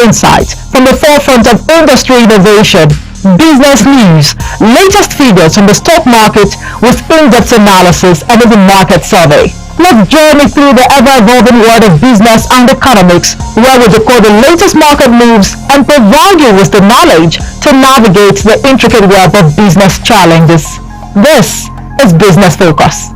insights from the forefront of industry innovation, business news, latest figures from the stock market with in-depth analysis and even market survey. Let's journey through the ever-evolving world of business and economics, where we decode the latest market moves and provide you with the knowledge to navigate the intricate web of business challenges. This is Business Focus.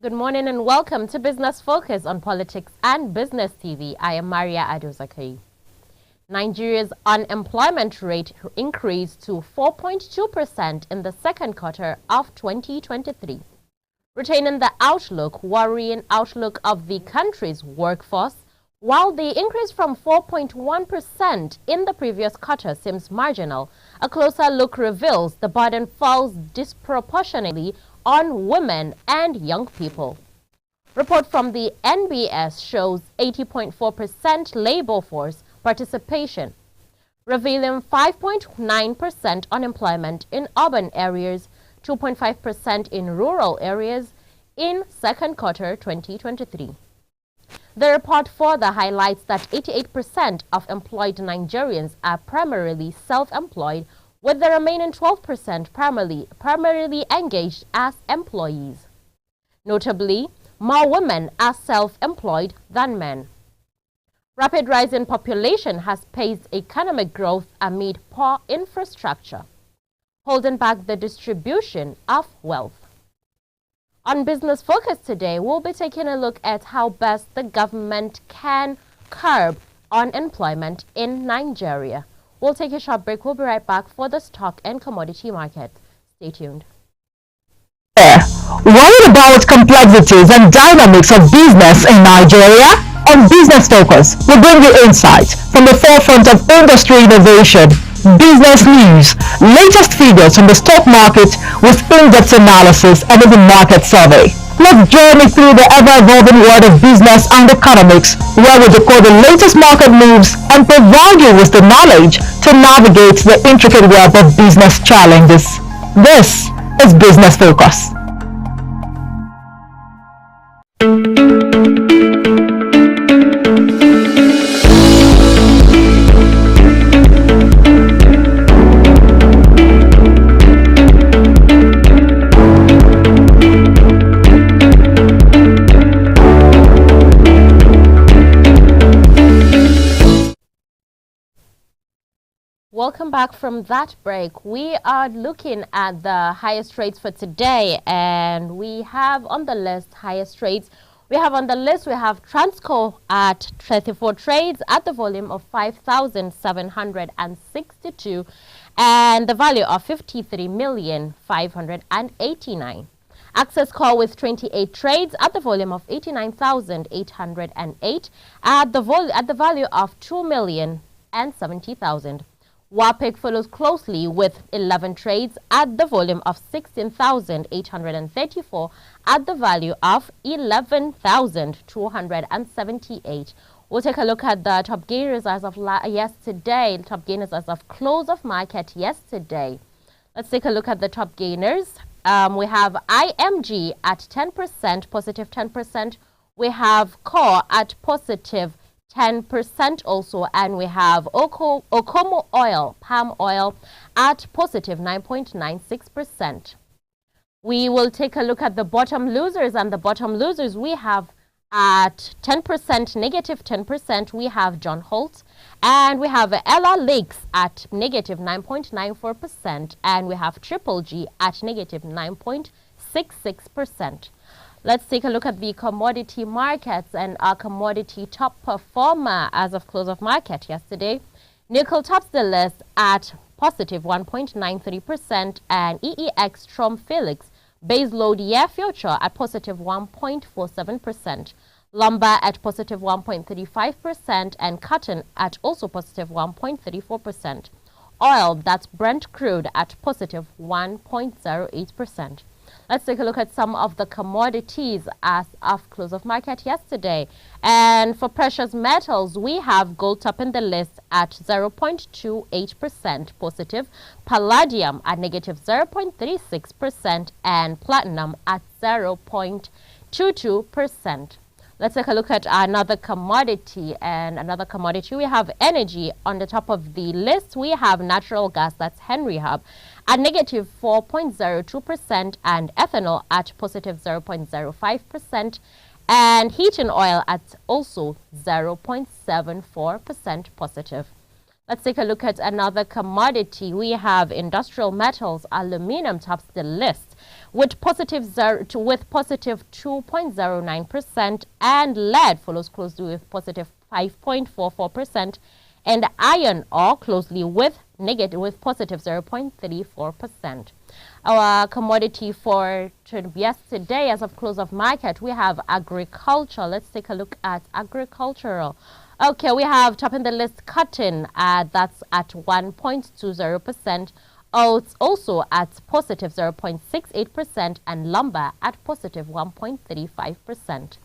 Good morning and welcome to Business Focus on Politics and Business TV. I am Maria Adozaki. Nigeria's unemployment rate increased to 4.2% in the second quarter of 2023, retaining the worrying outlook of the country's workforce. While the increase from 4.1% in the previous quarter seems marginal, a closer look reveals the burden falls disproportionately on women and young people. Report from the NBS shows 80.4% labor force participation, revealing 5.9% unemployment in urban areas, 2.5% in rural areas in second quarter 2023. The report further highlights that 88% of employed Nigerians are primarily self-employed, with the remaining 12% primarily engaged as employees. Notably, more women are self-employed than men. Rapid rise in population has paced economic growth amid poor infrastructure, holding back the distribution of wealth. On Business Focus today, we'll be taking a look at how best the government can curb unemployment in Nigeria. We'll take a short break. We'll be right back for the stock and commodity market. Stay tuned. Worried about complexities and dynamics of business in Nigeria? On Business Focus, we bring you insights from the forefront of industry innovation, business news, latest figures from the stock market with in-depth analysis and even market survey. Let's journey through the ever-evolving world of business and economics, where we decode the latest market moves and provide you with the knowledge to navigate the intricate web of business challenges. This is Business Focus. Welcome back from that break. We are looking at the highest rates for today, and we have on the list highest rates. We have Transco at 34 trades at the volume of 5,762 and the value of 53,589. Access Call with 28 trades at the volume of 89,808 at the value of 2,070,000. WAPIC follows closely with 11 trades at the volume of 16,834 at the value of 11,278. We'll take a look at the top gainers as of yesterday, top gainers as of close of market yesterday. Let's take a look at the top gainers. We have IMG at 10%, positive 10%. We have Core at positive 10% also, and we have Okomo oil, palm oil, at positive 9.96%. We will take a look at the bottom losers, and the bottom losers we have at 10%, negative 10%, we have John Holt, and we have Ella Lakes at negative 9.94%, and we have Triple G at negative 9.66%. Let's take a look at the commodity markets and our commodity top performer as of close of market yesterday. Nickel tops the list at positive 1.93% and EEX Strom Felix base load year future at positive 1.47%. Lumber at positive 1.35% and cotton at also positive 1.34%. oil, that's Brent crude, at positive 1.08%. Let's take a look at some of the commodities as of close of market yesterday. And for precious metals, we have gold topping the list at 0.28% positive, palladium at negative 0.36%, and platinum at 0.22%. Let's take a look at another commodity. And another commodity, we have energy. On the top of the list, we have natural gas, that's Henry Hub, at negative 4.02%, and ethanol at positive 0.05%, and heating oil at also 0.74% positive. Let's take a look at another commodity. We have industrial metals. Aluminum tops the list with positive 2.09%, and lead follows closely with positive 5.44%, and iron ore closely with positive 0.34%. Our commodity for yesterday, as of close of market, we have agriculture. Let's take a look at agricultural. Okay, we have topping the list cotton, that's at 1.20%. Oats also at positive 0.68%, and lumber at positive 1.35%.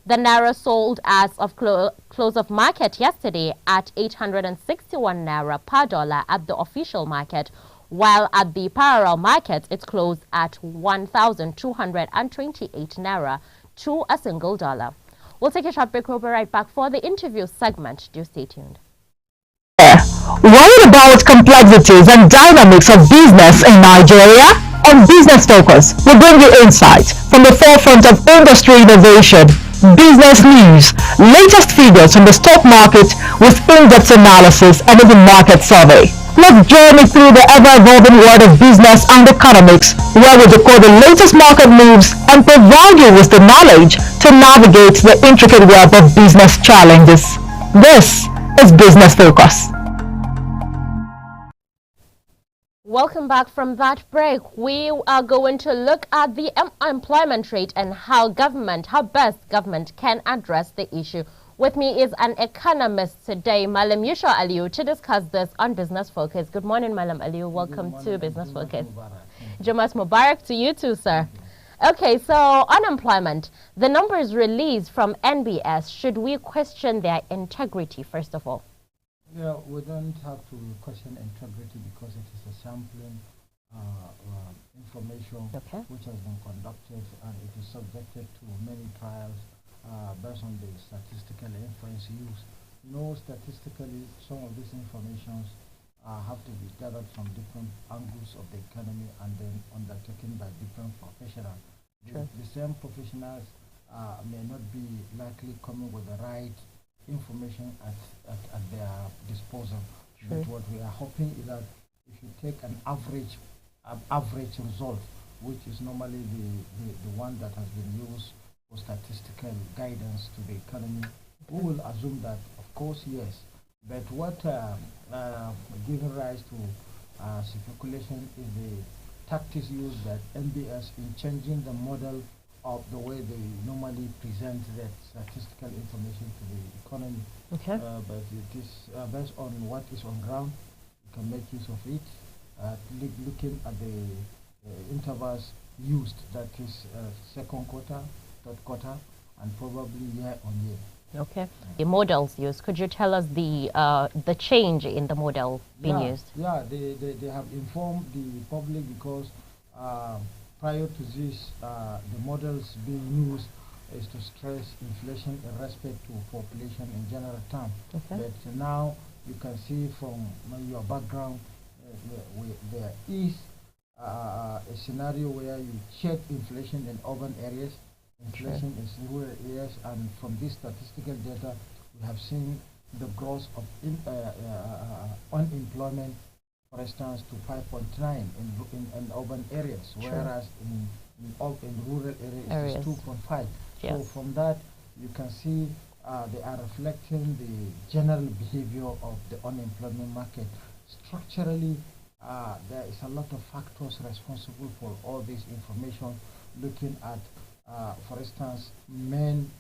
The naira sold as of close of market yesterday at 861 naira per dollar at the official market, while at the parallel market it closed at 1,228 naira to a single dollar. We'll take a short break. We'll be right back for the interview segment. Do stay tuned. Worried about complexities and dynamics of business in Nigeria? On Business Focus, we bring you insights from the forefront of industry innovation, business news, latest figures from the stock market with in-depth analysis and even market survey. Let's journey through the ever-evolving world of business and economics, where we decode the latest market moves and provide you with the knowledge to navigate the intricate web of business challenges. This is Business Focus. Welcome back from that break. We are going to look at the unemployment rate and how best government can address the issue. With me is an economist today, Malam Yusha Aliyu, to discuss this on Business Focus. Good morning, Malam Aliyu. Welcome to Business Focus. Jumas Mubarak to you too, sir. Okay, so unemployment. The numbers released from NBS, should we question their integrity first of all? Yeah, we don't have to question integrity because it is a sampling information which has been conducted, and it is subjected to many trials based on the statistical inference used. Statistically, some of these informations have to be gathered from different angles of the economy and then undertaken by different professionals. The same professionals may not be likely coming with the right information at their disposal. But what we are hoping is that if you take an average result, which is normally the one that has been used for statistical guidance to the economy, we will assume that, of course, yes. But what giving rise to speculation is the tactics used by NBS in changing the model of the way they normally present that statistical information to the economy. But it is based on what is on ground. You can make use of it, looking at the intervals used, that is second quarter, third quarter, and probably year on year. Okay. The models used, could you tell us the change in the model being used? Yeah, they have informed the public because prior to this, the models being used is to stress inflation in respect to population in general terms. But now you can see from your background, there is a scenario where you check inflation in urban areas, inflation in rural areas, and from this statistical data, we have seen the growth of unemployment, for instance, to 5.9 in urban areas, whereas in rural areas it's 2.5. So from that, you can see they are reflecting the general behavior of the unemployment market. Structurally, there is a lot of factors responsible for all this information, looking at, for instance, men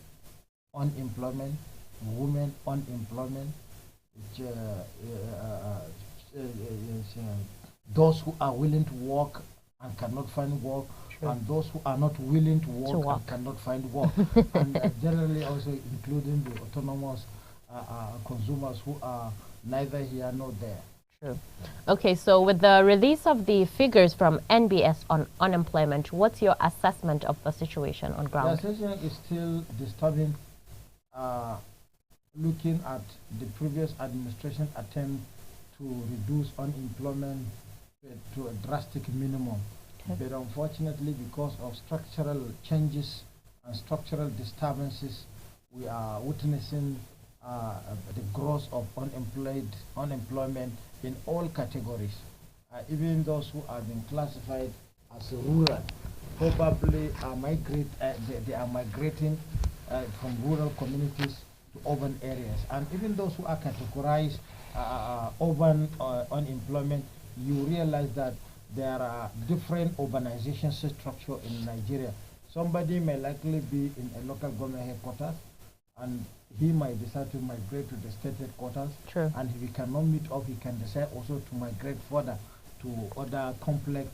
unemployment, women unemployment, those who are willing to work and cannot find work, and those who are not willing to work and cannot find work, and generally also including the autonomous consumers who are neither here nor there. True. Okay, so with the release of the figures from NBS on unemployment, what's your assessment of the situation on ground? The situation is still disturbing. Looking at the previous administration attempt to reduce unemployment to a drastic minimum. But unfortunately, because of structural changes and structural disturbances, we are witnessing the growth of unemployment in all categories. Even those who are being classified as rural probably are they are migrating from rural communities to urban areas. And even those who are categorized urban unemployment, you realize that there are different urbanization structure in Nigeria. Somebody may likely be in a local government headquarters, and he might decide to migrate to the state headquarters. True. And if he cannot meet up, he can decide also to migrate further to other complex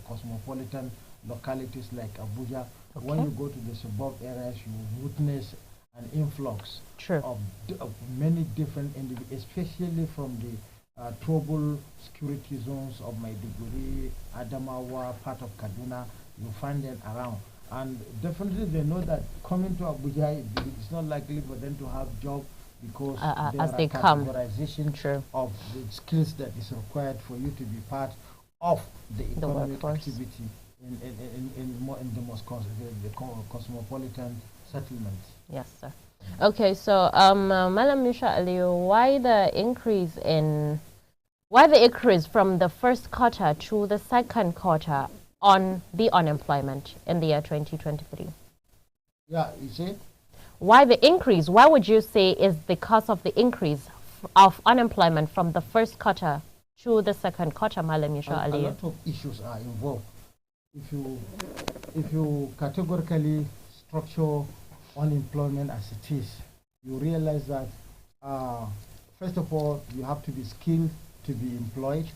cosmopolitan localities like Abuja. Okay. When you go to the suburb areas, you witness an influx of many different individuals, especially from the trouble security zones of Maiduguri, Adamawa, part of Kaduna. You find them around, and definitely they know that coming to Abuja, it's not likely for them to have job, because there as they are come categorization of the skills that is required for you to be part of the economic activity in the most cosmopolitan settlements. Yes, sir. Okay, so Madam Misha Aliyu, why the increase from the first quarter to the second quarter on the unemployment in the year 2023? Yeah, you see? Why the increase? Why would you say is the cause of the increase of unemployment from the first quarter to the second quarter, Madam Misha Aliyu? A lot of issues are involved. If you categorically structure unemployment as it is, you realize that first of all, you have to be skilled to be employed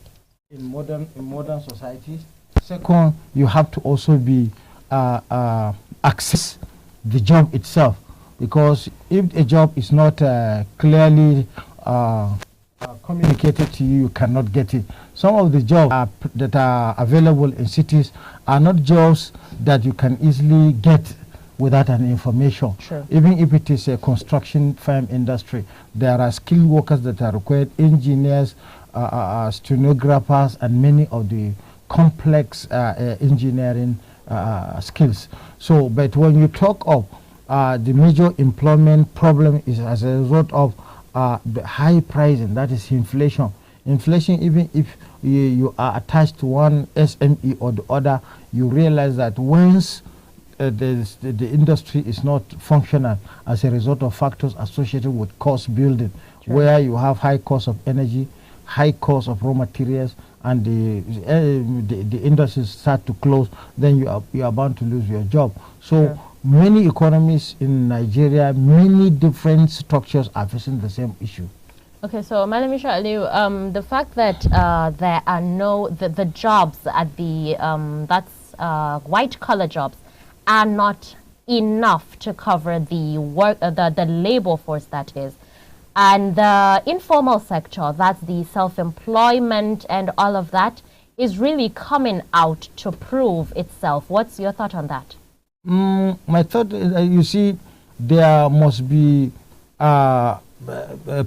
in modern societies. Second, you have to also be access the job itself, because if a job is not clearly communicated to you, you cannot get it. Some of the jobs that are available in cities are not jobs that you can easily get without an information. Sure. Even if it is a construction firm industry, there are skilled workers that are required, engineers, stenographers, and many of the complex engineering skills. So, but when you talk of the major employment problem is as a result of the high pricing, that is inflation. Inflation, even if you are attached to one SME or the other, you realize that once the industry is not functional as a result of factors associated with cost building, where you have high cost of energy, high cost of raw materials, and the industries start to close, then you are bound to lose your job. So many economies in Nigeria, many different structures are facing the same issue. Okay, so Madam Misha Aliyu, the fact that there are the jobs at the white collar jobs are not enough to cover the work, the labor force, that is, and the informal sector, that's the self-employment and all of that, is really coming out to prove itself. What's your thought on that? My thought is, you see, there must be a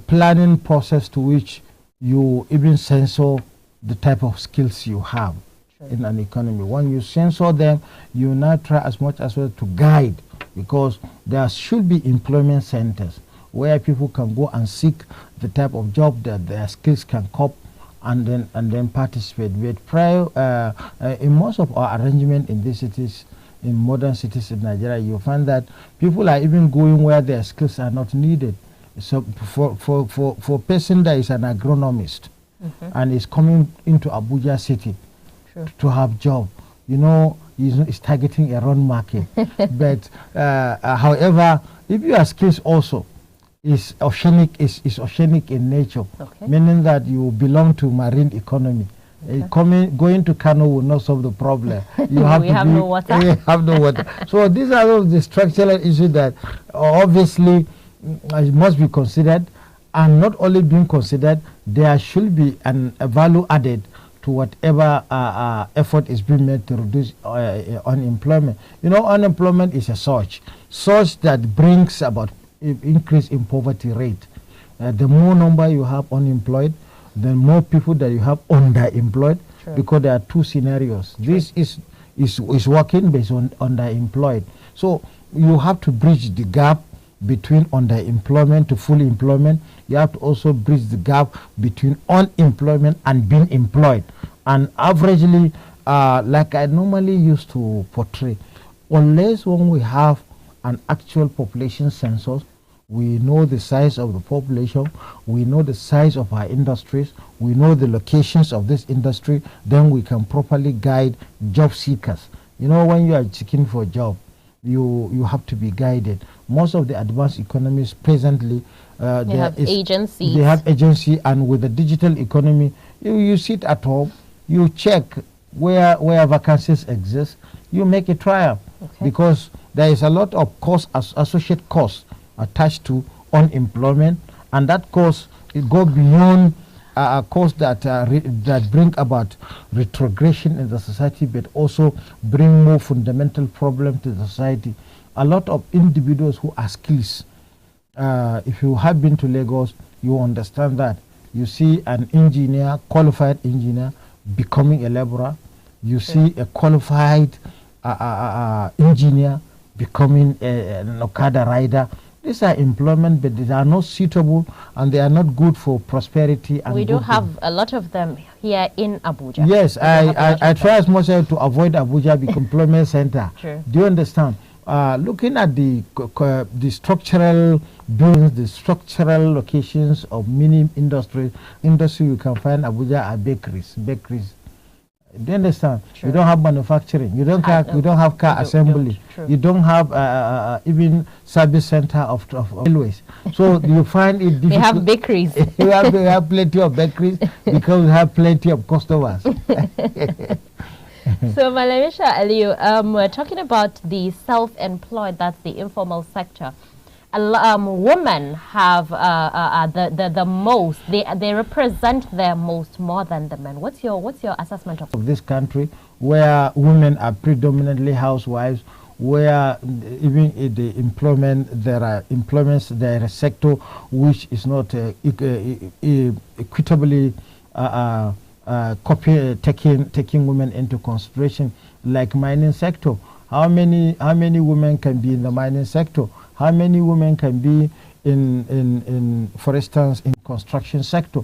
planning process to which you even censor the type of skills you have in an economy. When you censor them, you now try as much as well to guide, because there should be employment centers where people can go and seek the type of job that their skills can cope, and then participate. But prior, in most of our arrangement in these cities, in modern cities in Nigeria, you find that people are even going where their skills are not needed. So for a person that is an agronomist and is coming into Abuja city to have job, you know, he's targeting a wrong market. But however, if you are skills also, is oceanic, is oceanic in nature, Okay. meaning that you belong to marine economy. Going to Kano will not solve the problem. You have We have no water. You have no water. So these are all the structural issues that obviously must be considered, and not only being considered, there should be a value added to whatever effort is being made to reduce unemployment. You know, unemployment is a surge that brings about increase in poverty rate. The more number you have unemployed, the more people that you have underemployed. True. Because there are two scenarios. True. This is working based on underemployed. So you have to bridge the gap between underemployment to full employment. You have to also bridge the gap between unemployment and being employed. And averagely, like I normally used to portray, unless when we have an actual population census, we know the size of the population, we know the size of our industries, we know the locations of this industry, then we can properly guide job seekers. You know, when you are seeking for a job, you have to be guided. Most of the advanced economies presently, they have agencies. They have agency, and with the digital economy, you sit at home, you check where vacancies exist, you make a trial. Okay. Because there is a lot of cost, associate costs attached to unemployment, and that cost it go beyond a cost that that bring about retrogression in the society, but also bring more fundamental problem to the society. A lot of individuals who are skills. If you have been to Lagos, you understand that. You see an engineer, qualified engineer, becoming a laborer. You see a qualified engineer becoming an Okada rider. These are employment, but they are not suitable and they are not good for prosperity. And we do have a lot of them here in Abuja. Yes, I try as much as to avoid Abuja, the employment center. True. Do you understand? Looking at the structural buildings, the structural locations of many industry you can find Abuja are bakeries. Do you understand? True. You don't have manufacturing. You don't have car assembly. You don't have even service center of railways. So you find it difficult. We have bakeries. we have plenty of bakeries because we have plenty of customers. So, Malamisha Aliyu, we're talking about the self-employed, that's the informal sector. Women have the most. They represent their most more than the men. What's your assessment of this country, where women are predominantly housewives, where even in the employment there are a sector which is not equitably taking women into consideration, like mining sector. How many women can be in the mining sector? How many women can be in for instance, in construction sector?